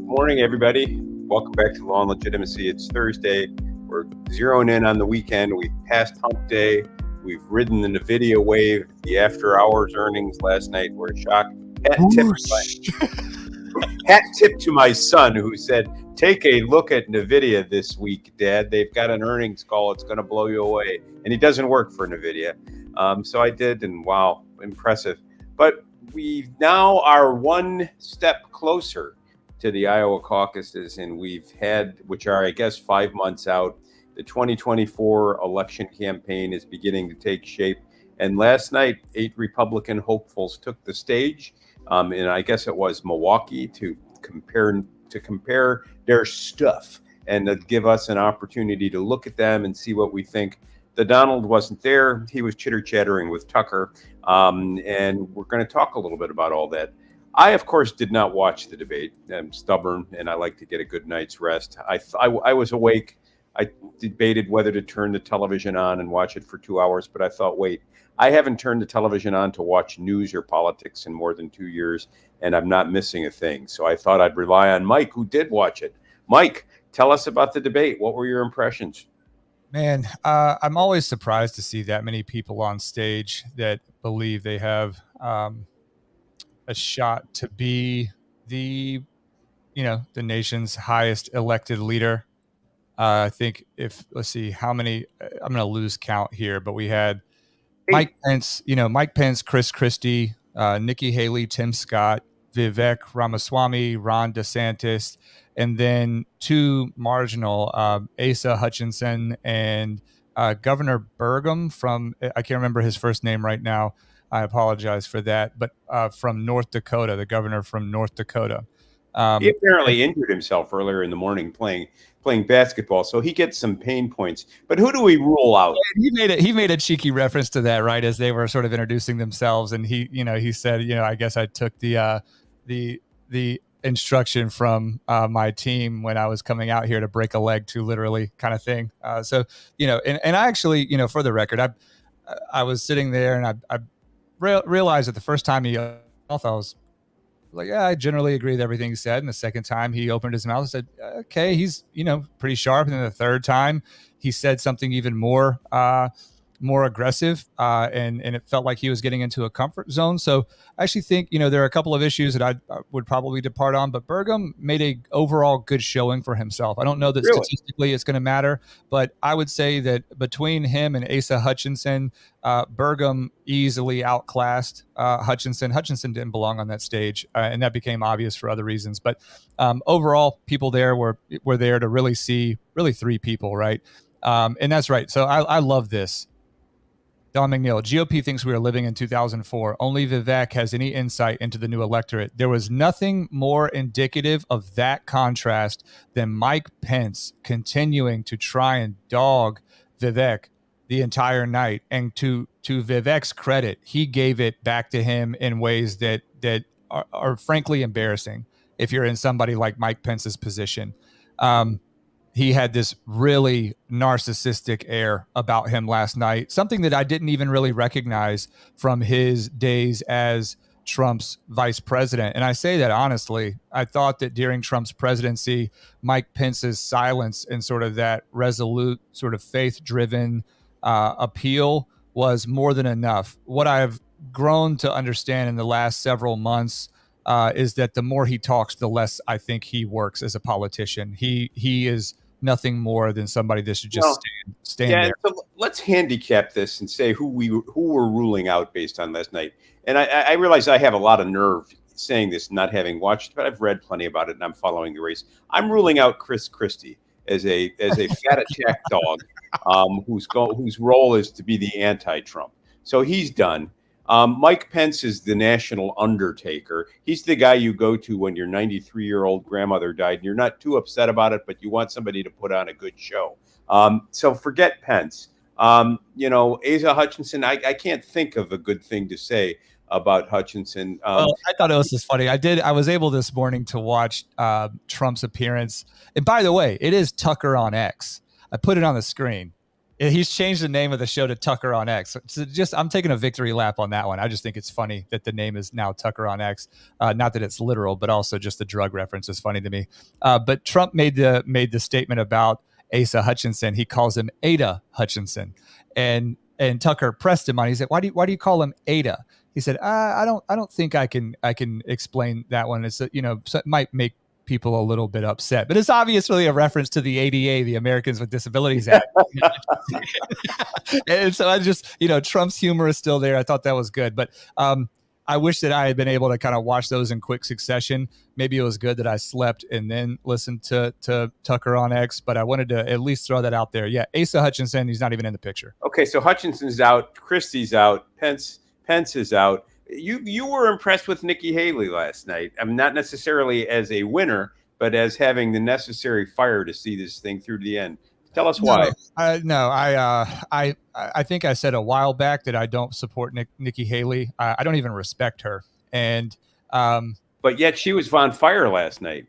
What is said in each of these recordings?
Morning, everybody. Welcome back to Law and Legitimacy. It's Thursday. We're zeroing in on the weekend. We've passed hump day. We've ridden the NVIDIA wave. The after hours earnings last night were a shock. Hat tip to my son, who said, take a look at NVIDIA this week, Dad. They've got an earnings call. It's going to blow you away. And he doesn't work for NVIDIA. So I did, and wow, impressive. But we now are one step closer to the Iowa caucuses, and we've had, which are, I guess, 5 months out. The 2024 election campaign is beginning to take shape. And last night, 8 Republican hopefuls took the stage, and I guess it was Milwaukee, to compare their stuff and to give us an opportunity to look at them and see what we think. The Donald wasn't there. He was chitter-chattering with Tucker, and we're going to talk a little bit about all that. I, of course, did not watch the debate. I'm stubborn, and I like to get a good night's rest. I was awake. I debated whether to turn the television on and watch it for 2 hours, but I thought, wait, I haven't turned the television on to watch news or politics in more than 2 years, and I'm not missing a thing. So I thought I'd rely on Mike, who did watch it. Mike, tell us about the debate. What were your impressions? Man, I'm always surprised to see that many people on stage that believe they have a shot to be the nation's highest elected leader. I think let's see how many, I'm going to lose count here, but we had Mike Pence, Chris Christie, Nikki Haley, Tim Scott, Vivek Ramaswamy, Ron DeSantis, and then 2 marginal, Asa Hutchinson and Governor Burgum from, I can't remember his first name right now. I apologize for that, but from North Dakota, the governor from North Dakota. He apparently injured himself earlier in the morning playing basketball, so he gets some pain points. But who do we rule out? He made a cheeky reference to that, right, as they were sort of introducing themselves, and he said, I guess I took the instruction from my team when I was coming out here to break a leg too literally, kind of thing. So I actually, for the record, I was sitting there and I realized that the first time I was like, yeah, I generally agree with everything he said. And the second time he opened his mouth and said, okay, he's, pretty sharp. And then the third time he said something even more aggressive. And it felt like he was getting into a comfort zone. So I actually think, there are a couple of issues that I would probably depart on, but Burgum made a overall good showing for himself. I don't know that statistically it's going to matter, but I would say that between him and Asa Hutchinson, Burgum easily outclassed Hutchinson. Hutchinson didn't belong on that stage, and that became obvious for other reasons. But overall, people there were there to really see 3 people, right? And that's right. So I love this. Don McNeil, GOP thinks we are living in 2004. Only Vivek has any insight into the new electorate. There was nothing more indicative of that contrast than Mike Pence continuing to try and dog Vivek the entire night. And to Vivek's credit, he gave it back to him in ways that are frankly embarrassing if you're in somebody like Mike Pence's position. He had this really narcissistic air about him last night, something that I didn't even really recognize from his days as Trump's vice president. And I say that honestly. I thought that during Trump's presidency, Mike Pence's silence and sort of that resolute, sort of faith-driven appeal was more than enough. What I've grown to understand in the last several months is that the more he talks, the less I think he works as a politician. He is nothing more than somebody that should just stand there. So let's handicap this and say who we're ruling out based on last night. And I realize I have a lot of nerve saying this, not having watched, but I've read plenty about it and I'm following the race. I'm ruling out Chris Christie as a fat attack dog whose role is to be the anti-Trump. So he's done. Mike Pence is the national undertaker. He's the guy you go to when your 93-year-old grandmother died and you're not too upset about it, but you want somebody to put on a good show. So forget Pence. Asa Hutchinson, I can't think of a good thing to say about Hutchinson. Well, I thought it was just funny. I was able this morning to watch Trump's appearance. And by the way, it is Tucker on X. I put it on the screen. He's changed the name of the show to Tucker on X. So I'm taking a victory lap on that one. I just think it's funny that the name is now Tucker on X. Not that it's literal, but also just the drug reference is funny to me. But Trump made the statement about Asa Hutchinson. He calls him Ada Hutchinson, and Tucker pressed him on. He said, "Why do you call him Ada?" He said, "I don't think I can explain that one. It's so it might make people a little bit upset, but it's obviously a reference to the ADA, the Americans with Disabilities Act." And so I just, Trump's humor is still there. I thought that was good, but I wish that I had been able to kind of watch those in quick succession. Maybe it was good that I slept and then listened to Tucker on X, but I wanted to at least throw that out there. Yeah, Asa Hutchinson, he's not even in the picture. Okay, so Hutchinson's out, Christie's out, Pence is out. You were impressed with Nikki Haley last night. I'm not necessarily as a winner, but as having the necessary fire to see this thing through to the end. Tell us why. I think I said a while back that I don't support Nikki Haley. I don't even respect her, and but yet she was on fire last night.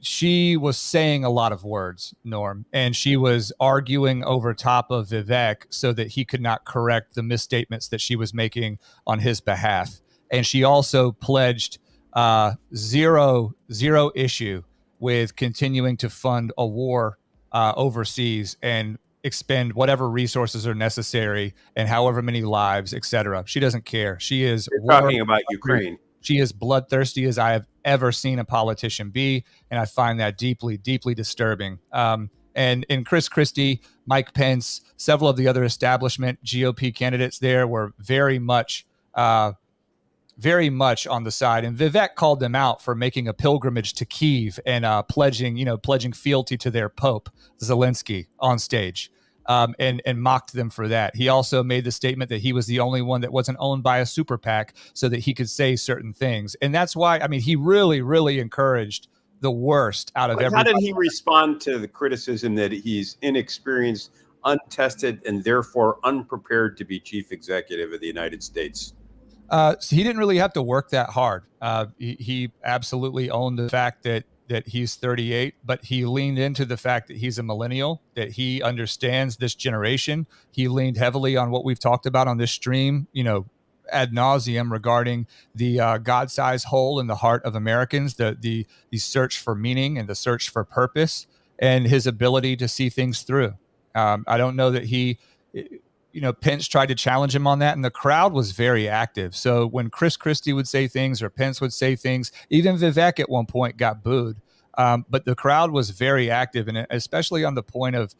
She was saying a lot of words, Norm, and she was arguing over top of Vivek so that he could not correct the misstatements that she was making on his behalf. And she also pledged zero issue with continuing to fund a war overseas and expend whatever resources are necessary and however many lives, etc. She doesn't care. She is talking about Ukraine. She is bloodthirsty as I have ever seen a politician be, and I find that deeply, deeply disturbing. And Chris Christie, Mike Pence, several of the other establishment GOP candidates there were very much on the side. And Vivek called them out for making a pilgrimage to Kyiv and pledging fealty to their Pope, Zelensky, on stage. And mocked them for that. He also made the statement that he was the only one that wasn't owned by a super PAC so that he could say certain things. And that's why, he really, really encouraged the worst out of everybody. How did he respond to the criticism that he's inexperienced, untested, and therefore unprepared to be chief executive of the United States? So he didn't really have to work that hard. He absolutely owned the fact that he's 38, but he leaned into the fact that he's a millennial, that he understands this generation. He leaned heavily on what we've talked about on this stream, ad nauseum, regarding the God-sized hole in the heart of Americans, the search for meaning and the search for purpose, and his ability to see things through. I don't know that Pence tried to challenge him on that, and the crowd was very active. So when Chris Christie would say things or Pence would say things, even Vivek at one point got booed. But the crowd was very active, and especially on the point of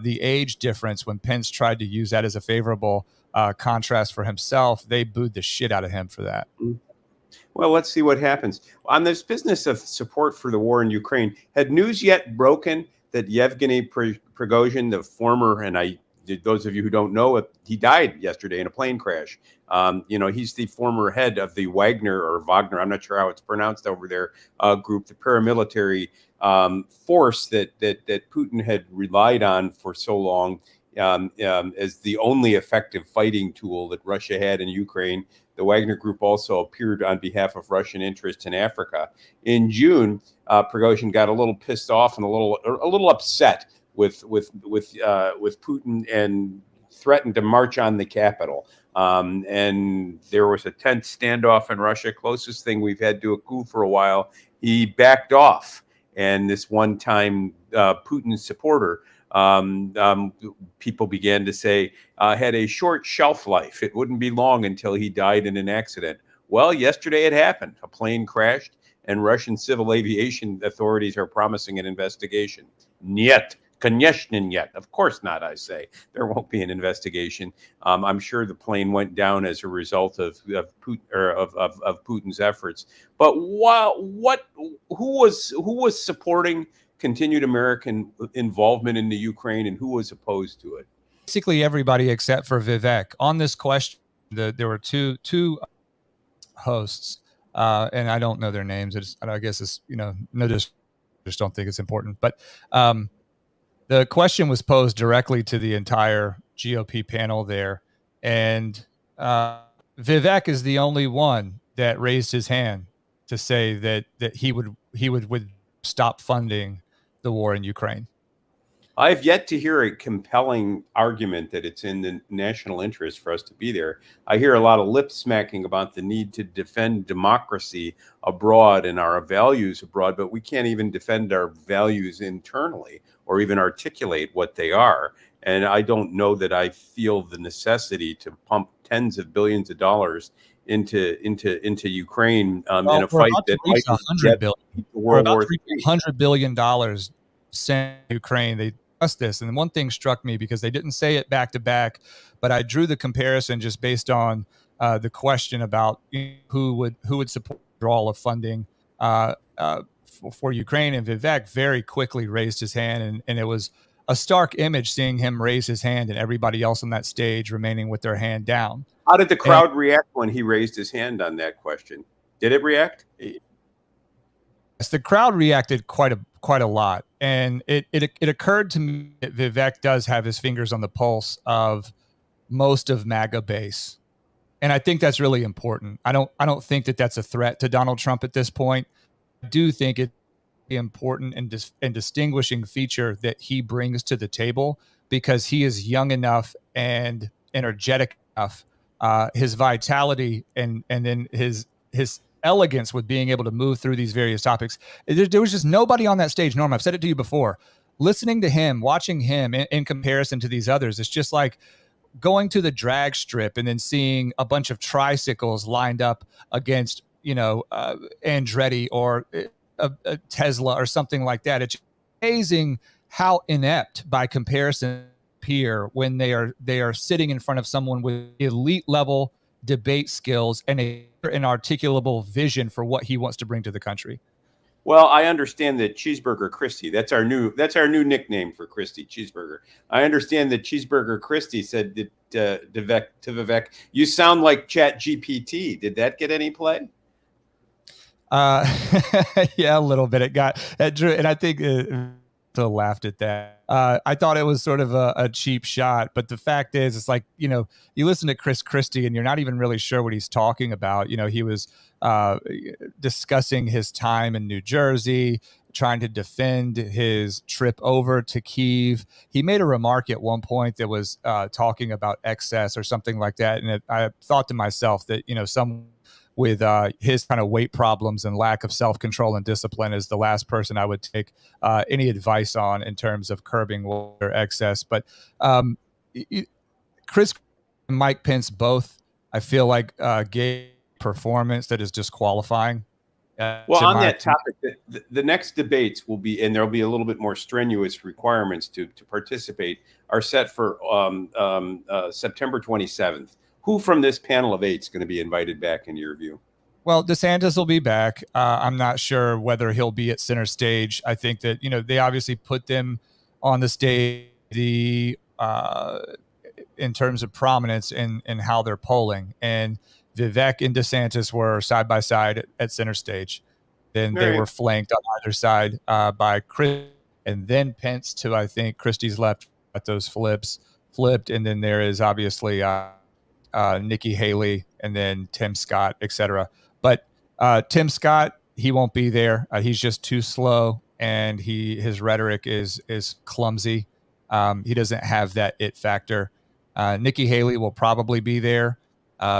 the age difference, when Pence tried to use that as a favorable contrast for himself, they booed the shit out of him for that. Well, let's see what happens. On this business of support for the war in Ukraine, had news yet broken that Yevgeny Prigozhin, the former, and those of you who don't know it, he died yesterday in a plane crash. He's the former head of the Wagner, I'm not sure how it's pronounced over there, group, the paramilitary force that Putin had relied on for so long as the only effective fighting tool that Russia had in Ukraine. The Wagner Group also appeared on behalf of Russian interests in Africa. In June, Prigozhin got a little pissed off and a little upset with Putin and threatened to march on the capital. And there was a tense standoff in Russia, closest thing we've had to a coup for a while. He backed off, and this one-time Putin supporter, people began to say, had a short shelf life. It wouldn't be long until he died in an accident. Well, yesterday it happened. A plane crashed, and Russian civil aviation authorities are promising an investigation. Niet. Конечно, yet. Of course not, I say. There won't be an investigation. I'm sure the plane went down as a result of Putin's efforts. But who was supporting continued American involvement in the Ukraine, and who was opposed to it? Basically everybody except for Vivek. On this question, there were two hosts, and I don't know their names. I guess it's, just don't think it's important. But the question was posed directly to the entire GOP panel there, and Vivek is the only one that raised his hand to say that he would stop funding the war in Ukraine. I've yet to hear a compelling argument that it's in the national interest for us to be there. I hear a lot of lip smacking about the need to defend democracy abroad and our values abroad, but we can't even defend our values internally or even articulate what they are. And I don't know that I feel the necessity to pump tens of billions of dollars into Ukraine in a We're fight about to that reach might get 100 billion. We're World about War to reach III. $100 billion sent to Ukraine. They discussed this, and one thing struck me because they didn't say it back to back, but I drew the comparison just based on the question about who would support the withdrawal of funding for Ukraine. And Vivek very quickly raised his hand, and it was a stark image seeing him raise his hand and everybody else on that stage remaining with their hand down. How did the crowd react when he raised his hand on that question? Did it react? Yes, the crowd reacted quite a lot, and it occurred to me that Vivek does have his fingers on the pulse of most of MAGA base, and I think that's really important. I don't think that that's a threat to Donald Trump at this point. I do think it's important and distinguishing feature that he brings to the table because he is young enough and energetic enough. His vitality and then his elegance with being able to move through these various topics. There was just nobody on that stage, Norm. I've said it to you before. Listening to him, watching him in comparison to these others, it's just like going to the drag strip and then seeing a bunch of tricycles lined up against, Andretti or a Tesla or something like that. It's amazing how inept by comparison appear when they are sitting in front of someone with elite level debate skills and an articulable vision for what he wants to bring to the country. Well, I understand that Cheeseburger Christie, that's our new nickname for Christie, Cheeseburger. I understand that Cheeseburger Christie said that to Vivek, you sound like Chat GPT. Did that get any play? Yeah, a little bit. It got, and I think laughed at that. I thought it was sort of a cheap shot, but the fact is, it's like, you listen to Chris Christie and you're not even really sure what he's talking about. He was discussing his time in New Jersey, trying to defend his trip over to Kyiv. He made a remark at one point that was talking about excess or something like that. And I thought to myself that, some with his kind of weight problems and lack of self-control and discipline is the last person I would take any advice on in terms of curbing water excess. But Chris and Mike Pence both, I feel like, gave performance that is disqualifying. Well, on that topic, the next debates will be, and there'll be a little bit more strenuous requirements to participate, are set for September 27th. Who from this panel of 8 is going to be invited back, in your view? Well, DeSantis will be back. I'm not sure whether he'll be at center stage. I think that, they obviously put them on the stage in terms of prominence in how they're polling. And Vivek and DeSantis were side by side at center stage. Then they were flanked on either side by Chris, and then Pence to, I think, Christie's left at those flipped. And then there is obviously Nikki Haley, and then Tim Scott, etc. But Tim Scott, he won't be there. He's just too slow, and his rhetoric is clumsy. He doesn't have that it factor. Nikki Haley will probably be there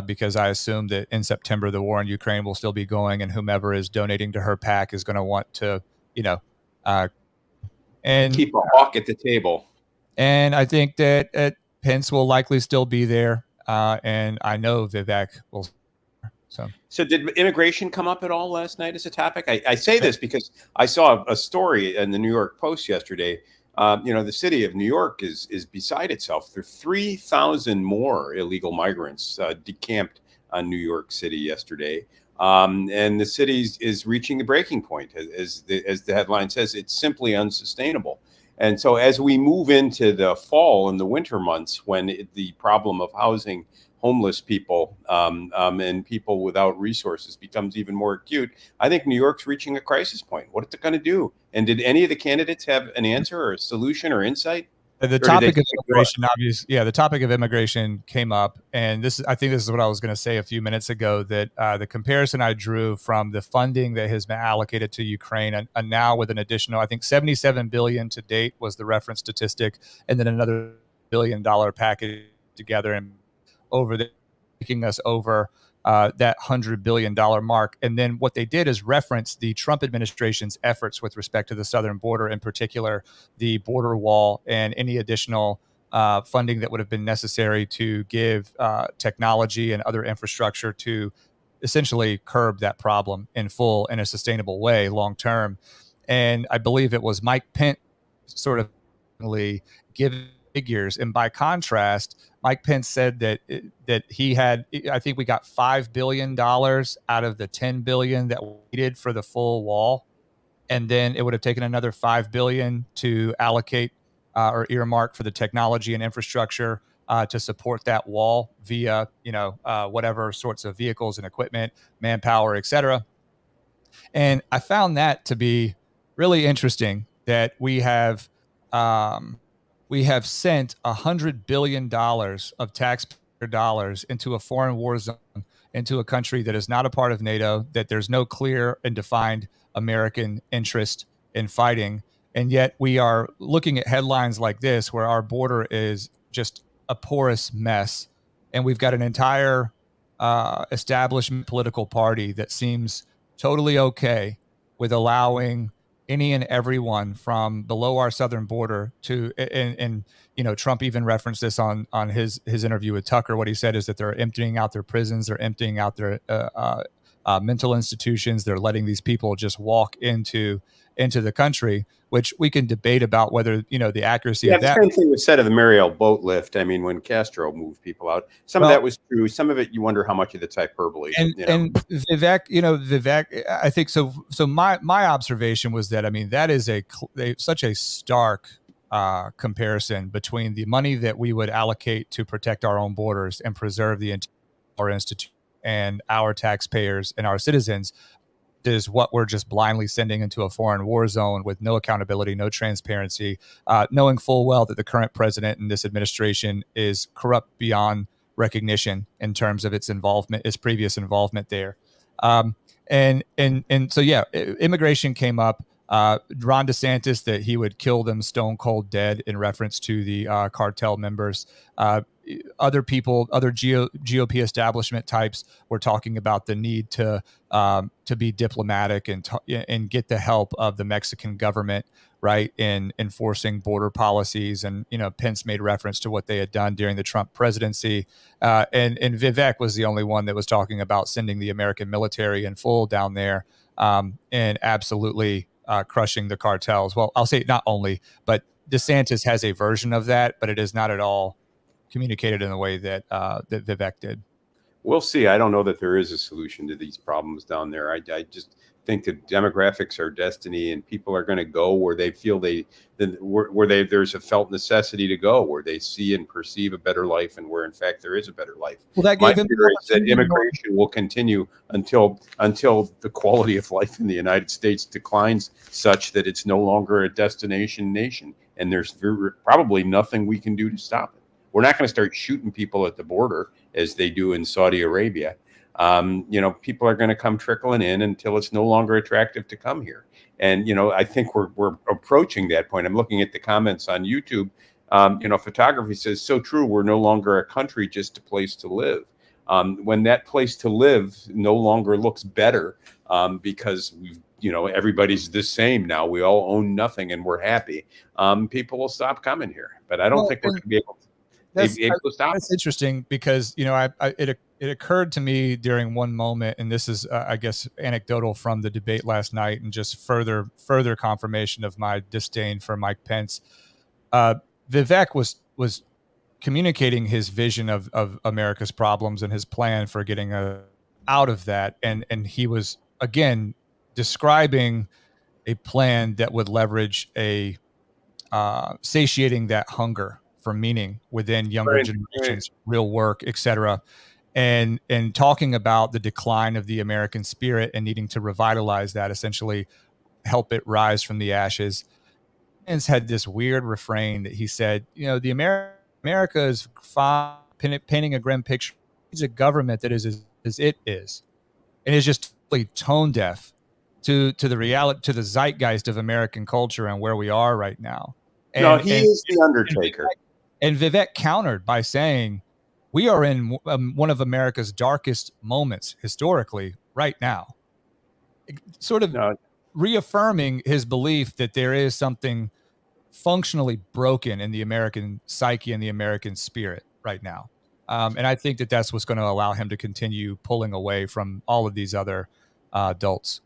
because I assume that in September the war in Ukraine will still be going, and whomever is donating to her PAC is going to want to, and keep a hawk at the table. And I think that Pence will likely still be there. And I know Vivek will. So did immigration come up at all last night as a topic? I say this because I saw a story in the New York Post yesterday. The city of New York is beside itself. There are 3,000 more illegal migrants decamped on New York City yesterday. And the city is reaching the breaking point. As the headline says, it's simply unsustainable. And so as we move into the fall and the winter months, when the problem of housing homeless people and people without resources becomes even more acute, I think New York's reaching a crisis point. What is it going to do? And did any of the candidates have an answer or a solution or insight? The topic of immigration, obviously, the topic of immigration came up, and I think this is what I was going to say a few minutes ago. That the comparison I drew from the funding that has been allocated to Ukraine, and now with an additional, I think, $77 billion to date was the reference statistic, and then another $1 billion package together, and over the taking us over that $100 billion mark. And then what they did is reference the Trump administration's efforts with respect to the southern border, in particular, the border wall and any additional funding that would have been necessary to give technology and other infrastructure to essentially curb that problem in full in a sustainable way long term. And I believe it was Mike Pence sort of giving figures. And by contrast, Mike Pence said that he had, I think we got $5 billion out of the $10 billion that we needed for the full wall. And then it would have taken another $5 billion to allocate or earmark for the technology and infrastructure to support that wall via, whatever sorts of vehicles and equipment, manpower, et cetera. And I found that to be really interesting that we have sent $100 billion of taxpayer dollars into a foreign war zone, into a country that is not a part of NATO, that there's no clear and defined American interest in fighting. And yet we are looking at headlines like this, where our border is just a porous mess. And we've got an entire establishment political party that seems totally okay with allowing any and everyone from below our southern border to, and Trump even referenced this on his interview with Tucker. What he said is that they're emptying out their prisons, they're emptying out their mental institutions, they're letting these people just walk into the country, which we can debate about whether the accuracy of that. The same thing was said of the Mariel boat lift. I mean, when Castro moved people out, some of that was true. Some of it, you wonder how much of it's hyperbole. And Vivek, I think so. So my observation was that, I mean, that is such a stark comparison between the money that we would allocate to protect our own borders and preserve the our institution and our taxpayers and our citizens, is what we're just blindly sending into a foreign war zone with no accountability, no transparency, knowing full well that the current president and this administration is corrupt beyond recognition in terms of its previous involvement there. And so, immigration came up. Ron DeSantis, that he would kill them stone cold dead in reference to the cartel members. Other people, other GOP establishment types were talking about the need to be diplomatic and get the help of the Mexican government, right, in enforcing border policies. And, Pence made reference to what they had done during the Trump presidency. And Vivek was the only one that was talking about sending the American military in full down there and absolutely crushing the cartels. Well, I'll say not only, but DeSantis has a version of that, but it is not at all communicated in the way that that Vivek did. We'll see. I don't know that there is a solution to these problems down there. I just think that demographics are destiny, and people are going to go where they feel there's a felt necessity to go, where they see and perceive a better life, and where in fact there is a better life. Well, that gave that immigration will continue until the quality of life in the United States declines such that it's no longer a destination nation, and there's probably nothing we can do to stop it. We're not going to start shooting people at the border as they do in Saudi Arabia. People are going to come trickling in until it's no longer attractive to come here. And, I think we're approaching that point. I'm looking at the comments on YouTube. Photography says, so true. We're no longer a country, just a place to live. When that place to live no longer looks better because everybody's the same now. We all own nothing and we're happy. People will stop coming here. But I don't think we're going to be able to. That's interesting because, it occurred to me during one moment, and this is, I guess, anecdotal from the debate last night and just further confirmation of my disdain for Mike Pence. Vivek was communicating his vision of America's problems and his plan for getting out of that. And he was, again, describing a plan that would leverage satiating that hunger for meaning within younger generations, real work, et cetera, and talking about the decline of the American spirit and needing to revitalize that, essentially help it rise from the ashes. had this weird refrain that he said, the America is fine, painting a grim picture. It's a government that is as it is, and is just totally tone deaf to the reality, to the zeitgeist of American culture and where we are right now. No, he is the Undertaker. And Vivek countered by saying, we are in one of America's darkest moments historically right now. Sort of reaffirming his belief that there is something functionally broken in the American psyche and the American spirit right now. And I think that that's what's going to allow him to continue pulling away from all of these other adults.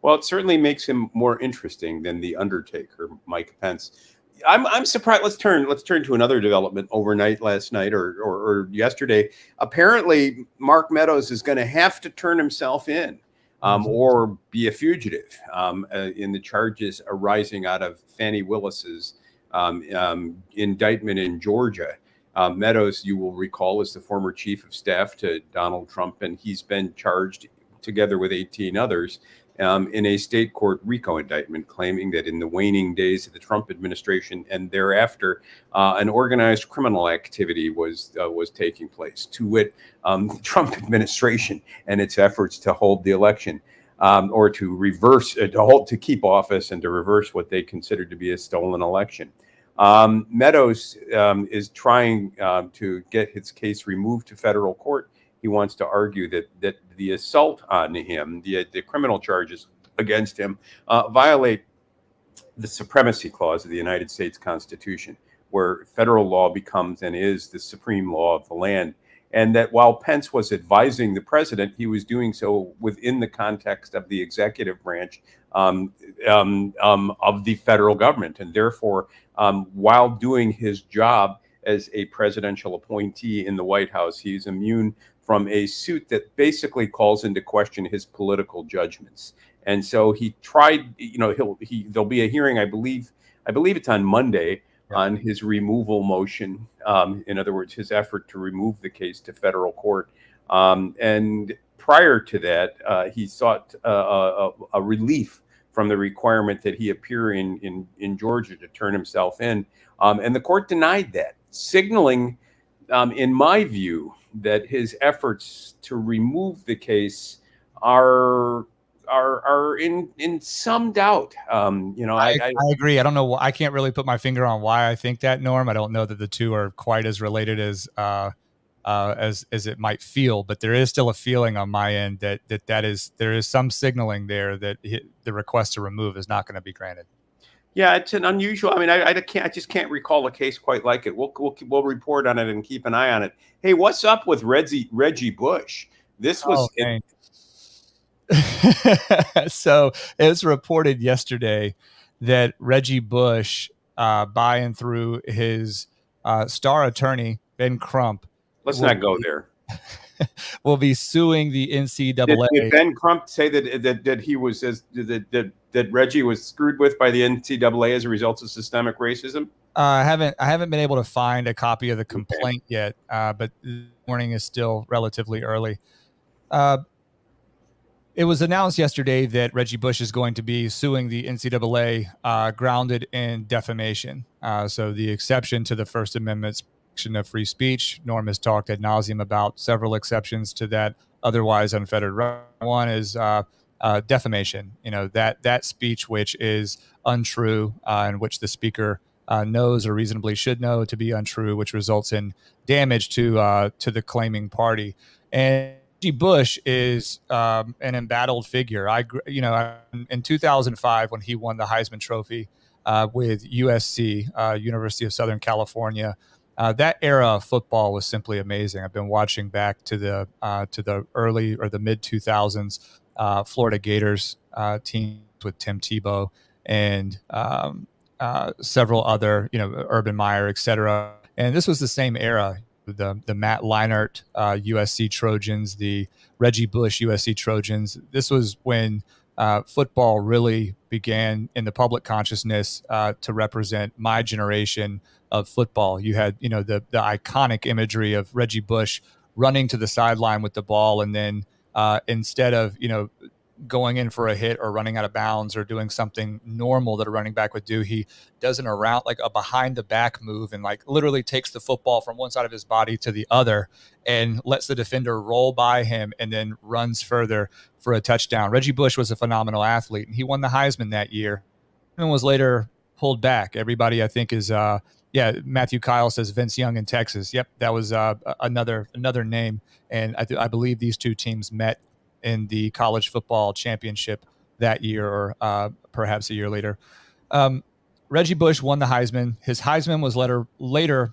Well, it certainly makes him more interesting than the Undertaker, Mike Pence. I'm surprised. Let's turn to another development overnight, last night or yesterday. Apparently, Mark Meadows is going to have to turn himself in or be a fugitive in the charges arising out of Fannie Willis's indictment in Georgia. Meadows, you will recall, is the former chief of staff to Donald Trump, and he's been charged together with 18 others in a state court RICO indictment, claiming that in the waning days of the Trump administration and thereafter, an organized criminal activity was taking place, to wit, the Trump administration and its efforts to hold the election, or to reverse, to keep office and to reverse what they considered to be a stolen election. Meadows is trying to get his case removed to federal court. He wants to argue that the assault on him, the criminal charges against him, violate the supremacy clause of the United States Constitution, where federal law becomes and is the supreme law of the land. And that while Pence was advising the president, he was doing so within the context of the executive branch of the federal government. And therefore, while doing his job as a presidential appointee in the White House, he's immune from a suit that basically calls into question his political judgments. And so he tried, there'll be a hearing, I believe it's on Monday, on his removal motion. In other words, his effort to remove the case to federal court. And prior to that, he sought a relief from the requirement that he appear in Georgia to turn himself in. And the court denied that, signaling, in my view, that his efforts to remove the case are in some doubt. I agree. I don't know. I can't really put my finger on why I think that, Norm. I don't know that the two are quite as related as it might feel, but there is still a feeling on my end that there is some signaling there that the request to remove is not going to be granted. Yeah, it's an unusual. I mean, I just can't recall a case quite like it. We'll report on it and keep an eye on it. Hey, what's up with Reggie Bush? This was. So it was reported yesterday that Reggie Bush, by and through his star attorney Ben Crump, let's not go there, will be suing the NCAA. Did Ben Crump say that he was that Reggie was screwed with by the NCAA as a result of systemic racism? I haven't been able to find a copy of the complaint yet, but the morning is still relatively early. It was announced yesterday that Reggie Bush is going to be suing the NCAA grounded in defamation. So the exception to the First Amendment's protection of free speech. Norm has talked ad nauseum about several exceptions to that otherwise unfettered right. One is defamation. That speech which is untrue and which the speaker knows or reasonably should know to be untrue, which results in damage to the claiming party. And Reggie Bush is an embattled figure. In 2005, when he won the Heisman Trophy with USC, University of Southern California, that era of football was simply amazing. I've been watching back to the early or the mid 2000s Florida Gators teams with Tim Tebow and several other, Urban Meyer, et cetera. And this was the same era. The Matt Leinart USC Trojans, the Reggie Bush USC Trojans. This was when football really began in the public consciousness to represent my generation of football. You had, the iconic imagery of Reggie Bush running to the sideline with the ball, and then instead of, going in for a hit or running out of bounds or doing something normal that a running back would do. He does an around, like a behind the back move, and like literally takes the football from one side of his body to the other and lets the defender roll by him and then runs further for a touchdown. Reggie Bush was a phenomenal athlete, and he won the Heisman that year and was later pulled back. Everybody, I think, is Matthew Kyle says Vince Young in Texas. Yep, that was another name, and I believe these two teams met in the college football championship that year, or perhaps a year later. Reggie Bush won the Heisman. His Heisman was later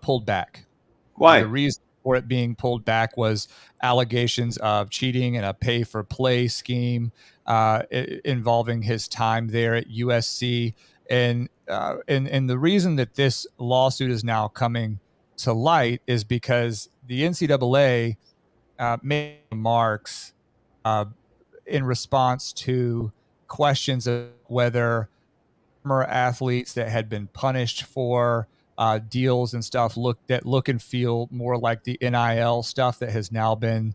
pulled back. Why? The reason for it being pulled back was allegations of cheating and a pay-for-play scheme involving his time there at USC. And the reason that this lawsuit is now coming to light is because the NCAA made remarks in response to questions of whether former athletes that had been punished for deals and stuff look and feel more like the NIL stuff that has now been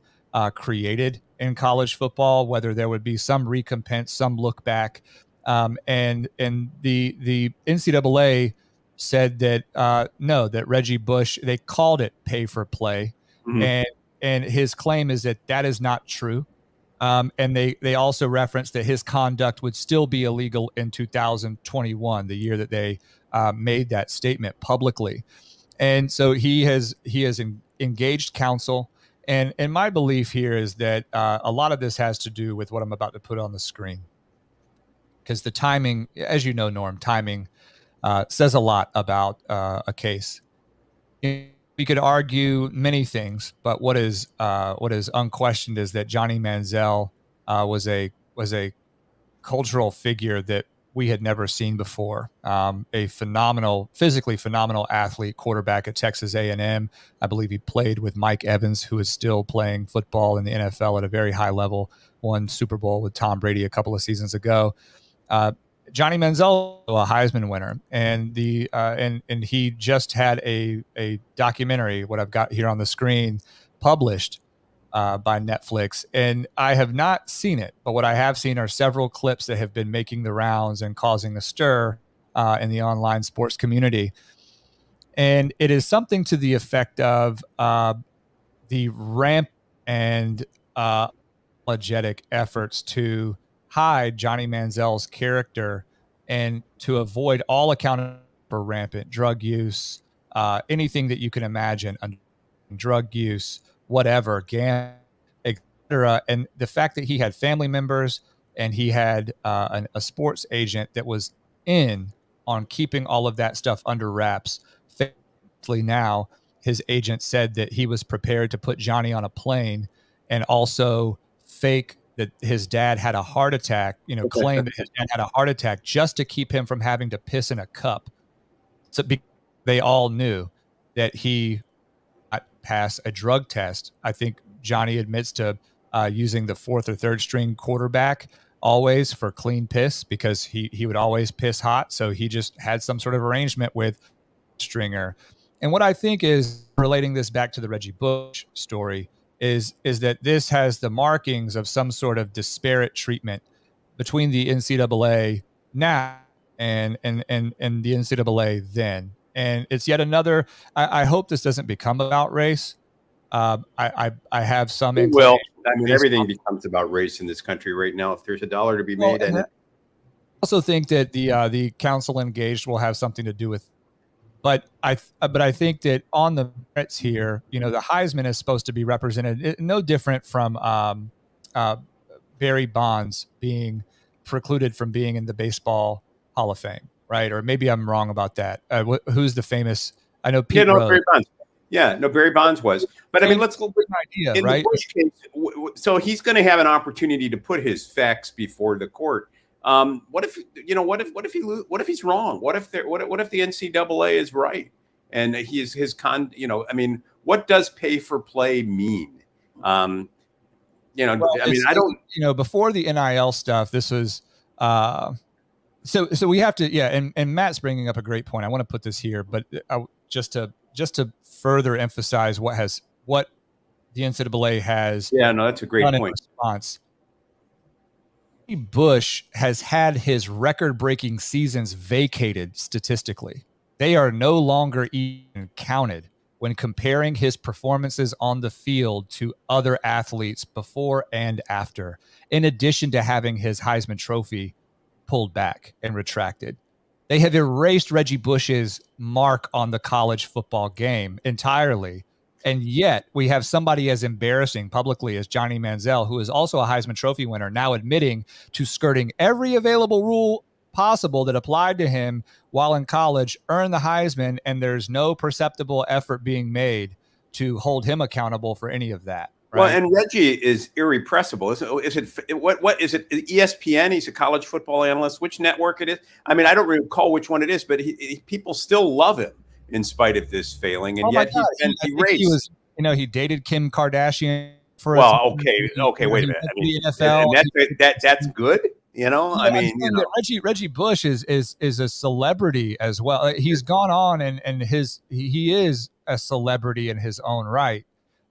created in college football, whether there would be some recompense, some look back. And the NCAA said that no, that Reggie Bush, they called it pay for play. Mm-hmm. And his claim is that is not true. And they also referenced that his conduct would still be illegal in 2021, the year that they made that statement publicly. And so he has engaged counsel. And my belief here is that a lot of this has to do with what I'm about to put on the screen. Because the timing, as you know, Norm, timing says a lot about a case. We could argue many things, but what is unquestioned is that Johnny Manziel was a cultural figure that we had never seen before. A physically phenomenal athlete, quarterback at Texas A&M. I believe he played with Mike Evans, who is still playing football in the NFL at a very high level. Won Super Bowl with Tom Brady a couple of seasons ago. Johnny Manziel, a Heisman winner, and he just had a documentary, what I've got here on the screen, published by Netflix, and I have not seen it, but what I have seen are several clips that have been making the rounds and causing a stir in the online sports community, and it is something to the effect of the ramp and apologetic efforts to hide Johnny Manziel's character and to avoid all accountability for rampant drug use, anything that you can imagine, drug use, whatever, gambling, etc. And the fact that he had family members and he had a sports agent that was in on keeping all of that stuff under wraps. Now, his agent said that he was prepared to put Johnny on a plane and also fake that his dad had a heart attack, claim that his dad had a heart attack just to keep him from having to piss in a cup. So they all knew that he passed a drug test. I think Johnny admits to using the fourth or third string quarterback always for clean piss because he would always piss hot. So he just had some sort of arrangement with Stringer. And what I think is relating this back to the Reggie Bush story is that this has the markings of some sort of disparate treatment between the NCAA now and the NCAA then. And it's yet another. I hope this doesn't become about race. I have some. It will. I mean, everything becomes about race in this country right now. If there's $1 to be made, and I also think that the council engaged will have something to do with. But I think that on the merits here, the Heisman is supposed to be represented no different from Barry Bonds being precluded from being in the Baseball Hall of Fame, right? Or maybe I'm wrong about that. Who's the famous? I know Pete Rose. Barry Bonds. Yeah, no, Barry Bonds was. But I mean, let's go. Idea, right? The Bush case, so he's going to have an opportunity to put his facts before the court. What if he's wrong? What if the NCAA is right and what does pay for play mean? I don't. Before the NIL stuff, this was so we have to, and Matt's bringing up a great point. I want to put this here, but just to further emphasize what the NCAA has. Yeah, no, that's a great point. Response. Bush has had his record-breaking seasons vacated statistically. They are no longer even counted when comparing his performances on the field to other athletes before and after, in addition to having his Heisman Trophy pulled back and retracted. They have erased Reggie Bush's mark on the college football game entirely. And yet we have somebody as embarrassing publicly as Johnny Manziel, who is also a Heisman Trophy winner, now admitting to skirting every available rule possible that applied to him while in college, earn the Heisman, and there's no perceptible effort being made to hold him accountable for any of that. Right? Well, and Reggie is irrepressible. Is it what is it? ESPN? He's a college football analyst. Which network it is? I mean, I don't recall which one it is, but people still love him in spite of this failing, and yet he's been erased. He was, he dated Kim Kardashian for. Well, okay, wait a minute. I mean, the NFL, and that's good. I mean, Reggie Bush is a celebrity as well. He's gone on and he is a celebrity in his own right.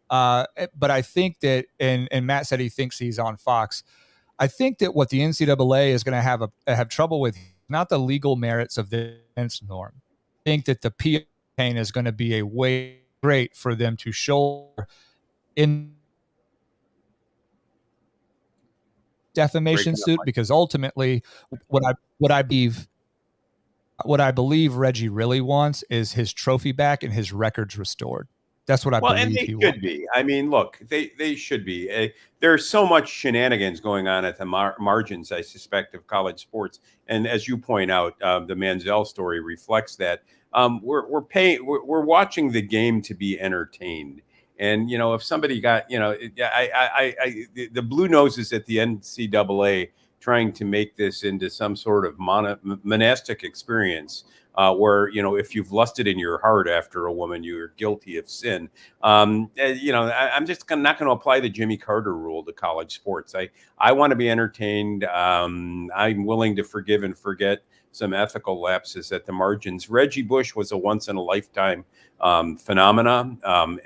But I think that, and Matt said he thinks he's on Fox. I think that what the NCAA is going to have trouble with, not the legal merits of the norm. I think that the PR campaign is going to be a way great for them to shoulder in defamation suit, because ultimately what I believe Reggie really wants is his trophy back and his records restored. That's what I believe. And they should be. I mean, look, they should be. There's so much shenanigans going on at the margins, I suspect, of college sports. And as you point out, the Manziel story reflects that. We're watching the game to be entertained. And if somebody got, the blue noses at the NCAA trying to make this into some sort of monastic experience. Where, if you've lusted in your heart after a woman, you're guilty of sin. I'm just not going to apply the Jimmy Carter rule to college sports. I want to be entertained. I'm willing to forgive and forget some ethical lapses at the margins. Reggie Bush was a once in a lifetime phenomena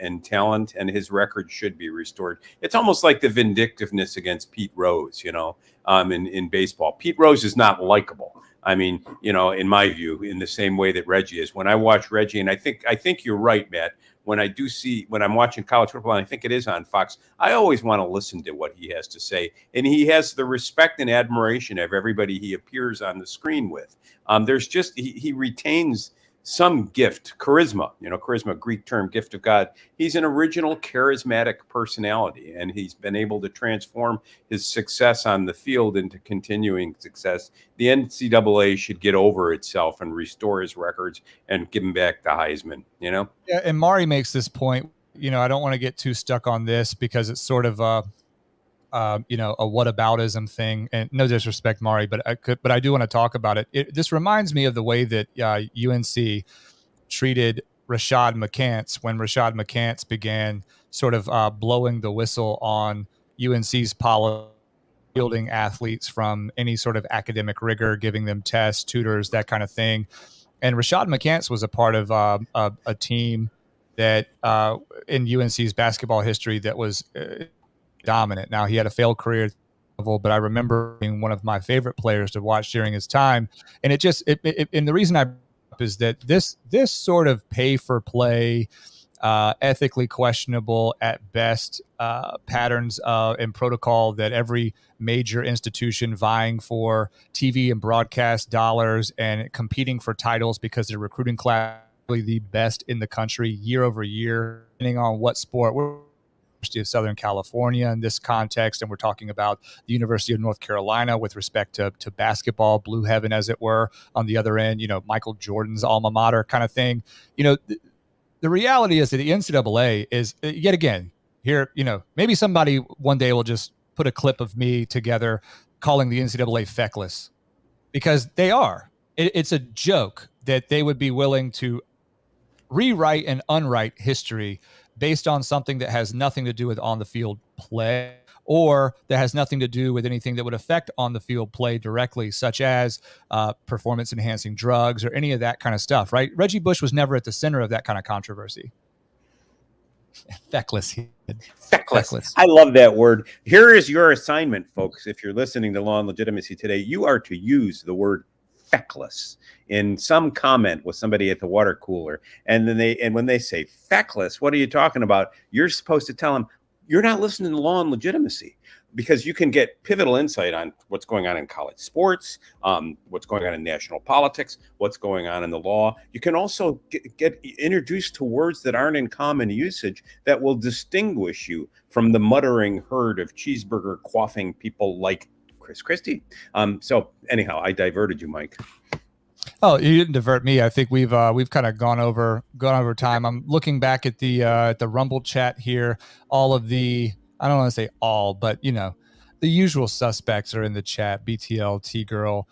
and talent, and his record should be restored. It's almost like the vindictiveness against Pete Rose, in baseball. Pete Rose is not likable. I mean, in my view, in the same way that Reggie is. When I watch Reggie, and I think you're right, Matt, when I'm watching college football, and I think it is on Fox, I always want to listen to what he has to say. And he has the respect and admiration of everybody he appears on the screen with. There's just, he retains some gift, charisma, Greek term, gift of God. He's an original charismatic personality, and he's been able to transform his success on the field into continuing success. The NCAA should get over itself and restore his records and give him back the Heisman, Yeah, and Mari makes this point, I don't want to get too stuck on this because it's sort of a whataboutism thing, and no disrespect, Mari, but I do want to talk about it. This reminds me of the way that UNC treated Rashad McCants when Rashad McCants began sort of blowing the whistle on UNC's policy, shielding athletes from any sort of academic rigor, giving them tests, tutors, that kind of thing. And Rashad McCants was a part of a team that in UNC's basketball history that was dominant. Now, he had a failed career level, but I remember being one of my favorite players to watch during his time. And and the reason I is that this sort of pay for play, ethically questionable at best patterns and protocol that every major institution vying for TV and broadcast dollars and competing for titles because they're recruiting class the best in the country year over year, depending on what sport. University of Southern California in this context, and we're talking about the University of North Carolina with respect to basketball, blue heaven as it were, on the other end, Michael Jordan's alma mater kind of thing. The reality is that the NCAA is, yet again, here, maybe somebody one day will just put a clip of me together calling the NCAA feckless, because they are. It's a joke that they would be willing to rewrite and unwrite history based on something that has nothing to do with on the field play, or that has nothing to do with anything that would affect on the field play directly, such as performance enhancing drugs or any of that kind of stuff, right? Reggie Bush was never at the center of that kind of controversy. Feckless. Feckless. I love that word. Here is your assignment, folks. If you're listening to Law and Legitimacy today, you are to use the word feckless in some comment with somebody at the water cooler. And then when they say feckless, what are you talking about? You're supposed to tell them you're not listening to Law and Legitimacy, because you can get pivotal insight on what's going on in college sports, what's going on in national politics, what's going on in the law. You can also get introduced to words that aren't in common usage that will distinguish you from the muttering herd of cheeseburger quaffing people like Chris Christie. So anyhow, I diverted you, Mike. Oh, you didn't divert me. I think we've kind of gone over time. I'm looking back at the Rumble chat here. All of the, I don't want to say all, but the usual suspects are in the chat. BTL, T Girl,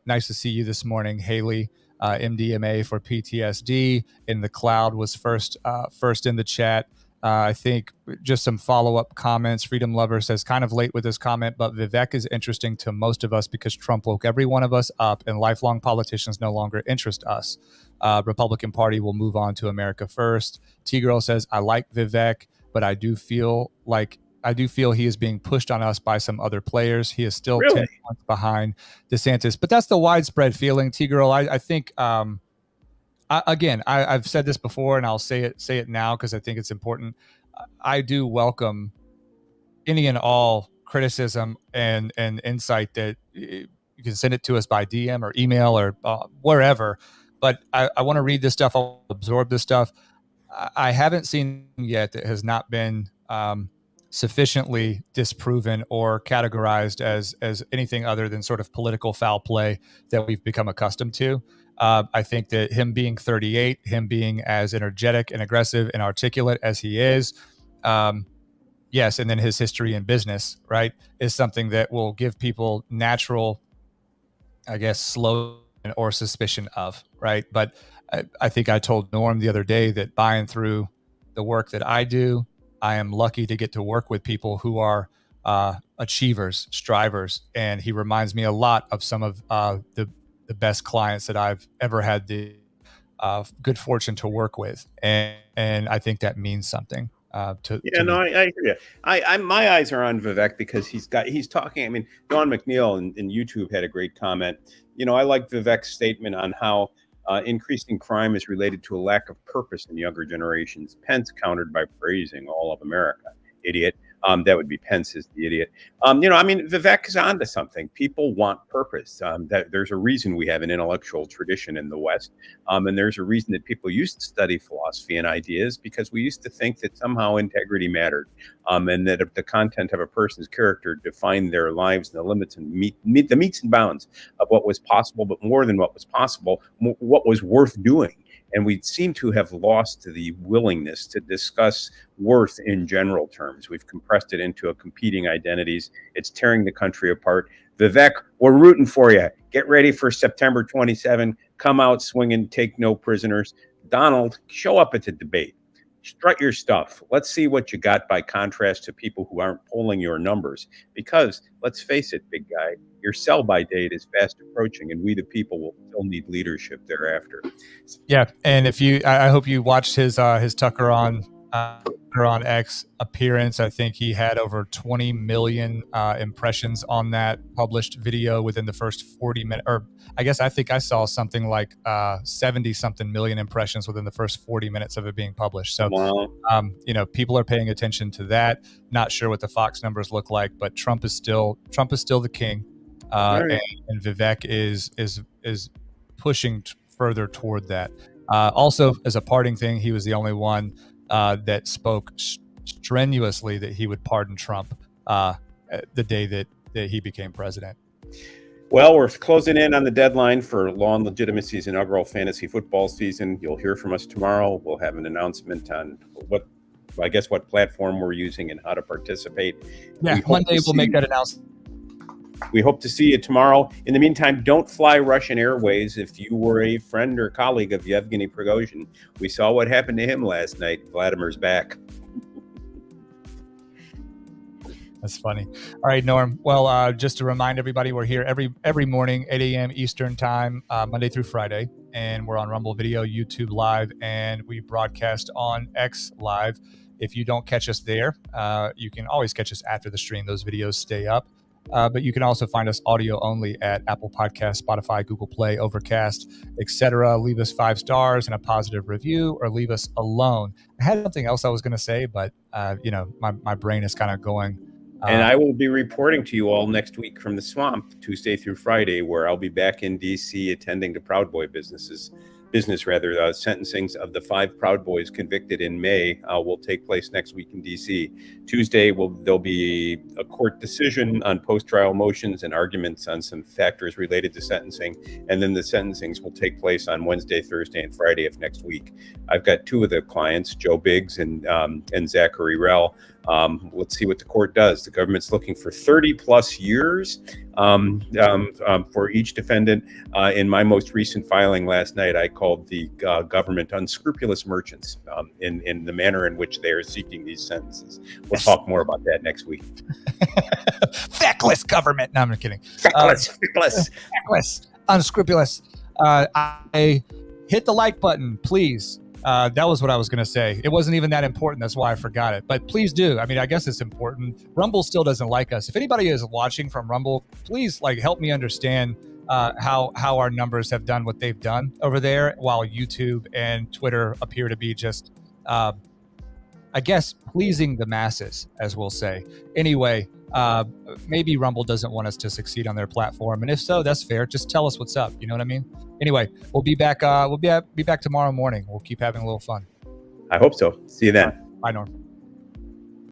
nice to see you this morning. Haley, MDMA for PTSD. In the Cloud was first in the chat. I think just some follow-up comments. Freedom Lover says, kind of late with this comment, but Vivek is interesting to most of us because Trump woke every one of us up, and lifelong politicians no longer interest us. Republican Party will move on to America first. T-Girl says, I like Vivek, but I do feel he is being pushed on us by some other players. He is still 10 points behind DeSantis, but that's the widespread feeling. T-Girl, I think... I've said this before, and I'll say it now because I think it's important. I do welcome any and all criticism and insight that you can send it to us by DM or email or wherever. But I want to read this stuff. I'll absorb this stuff. I haven't seen yet that has not been sufficiently disproven or categorized as anything other than sort of political foul play that we've become accustomed to. I think that him being 38, him being as energetic and aggressive and articulate as he is, yes, and then his history in business, right, is something that will give people natural, I guess, slow or suspicion of, right? But I think I told Norm the other day that by and through the work that I do, I am lucky to get to work with people who are achievers, strivers, and he reminds me a lot of some of the best clients that I've ever had the good fortune to work with, and I think that means something. I hear you. My eyes are on Vivek because he's talking. I mean, Don McNeil in YouTube had a great comment. I like Vivek's statement on how increasing crime is related to a lack of purpose in younger generations. Pence countered by praising all of America. Idiot. That would be Pence is the idiot. Vivek is onto something. People want purpose. That there's a reason we have an intellectual tradition in the West. And there's a reason that people used to study philosophy and ideas, because we used to think that somehow integrity mattered. And that if the content of a person's character defined their lives and the limits and meet the metes and bounds of what was possible, but more than what was possible, what was worth doing. And we seem to have lost the willingness to discuss worth in general terms. We've compressed it into competing identities. It's tearing the country apart. Vivek, we're rooting for you. Get ready for September 27. Come out swinging, take no prisoners. Donald, show up at the debate. Strut your stuff. Let's see what you got by contrast to people who aren't polling your numbers. Because let's face it, big guy, your sell-by date is fast approaching, and we the people will still need leadership thereafter. Yeah, and I hope you watched his Tucker on X appearance. I think he had over 20 million impressions on that published video within the first 40 minutes, or I think I saw something like 70 something million impressions within the first 40 minutes of it being published. So, wow. People are paying attention to that. Not sure what the Fox numbers look like, but Trump is still the king, right. and Vivek is pushing further toward that. Also, as a parting thing, he was the only one that spoke strenuously that he would pardon Trump the day that he became president. Well, we're closing in on the deadline for Law and Legitimacy's inaugural fantasy football season. You'll hear from us tomorrow. We'll have an announcement on what platform we're using and how to participate. Yeah, Monday we'll make that announcement. We hope to see you tomorrow. In the meantime, don't fly Russian Airways if you were a friend or colleague of Yevgeny Prigozhin. We saw what happened to him last night. Vladimir's back. That's funny. All right, Norm. Well, just to remind everybody, we're here every morning, 8 a.m. Eastern time, Monday through Friday. And we're on Rumble Video, YouTube Live, and we broadcast on X Live. If you don't catch us there, you can always catch us after the stream. Those videos stay up. But you can also find us audio only at Apple Podcasts, Spotify, Google Play, Overcast, etc. Leave us 5 stars and a positive review, or leave us alone. I had something else I was going to say, but my brain is kind of going. And I will be reporting to you all next week from the swamp, Tuesday through Friday, where I'll be back in D.C. attending to Proud Boy sentencings of the 5 Proud Boys convicted in May will take place next week in D.C. Tuesday, there'll be a court decision on post-trial motions and arguments on some factors related to sentencing, and then the sentencings will take place on Wednesday, Thursday, and Friday of next week. I've got 2 of the clients, Joe Biggs and Zachary Rell. Let's see what the court does. The government's looking for 30 plus years for each defendant. In my most recent filing last night, I called the government unscrupulous merchants in the manner in which they are seeking these sentences. We'll talk more about that next week. Feckless government. No, I'm kidding. Feckless. Unscrupulous. I hit the like button, please. That was what I was going to say. It wasn't even that important. That's why I forgot it. But please do. I mean, I guess it's important. Rumble still doesn't like us. If anybody is watching from Rumble, please help me understand how our numbers have done what they've done over there, while YouTube and Twitter appear to be just, I guess, pleasing the masses, as we'll say. Anyway, maybe Rumble doesn't want us to succeed on their platform, and if so, that's fair. Just tell us what's up. You know what I mean? Anyway, we'll be back. We'll be back tomorrow morning. We'll keep having a little fun. I hope so. See you then. Bye, Norm.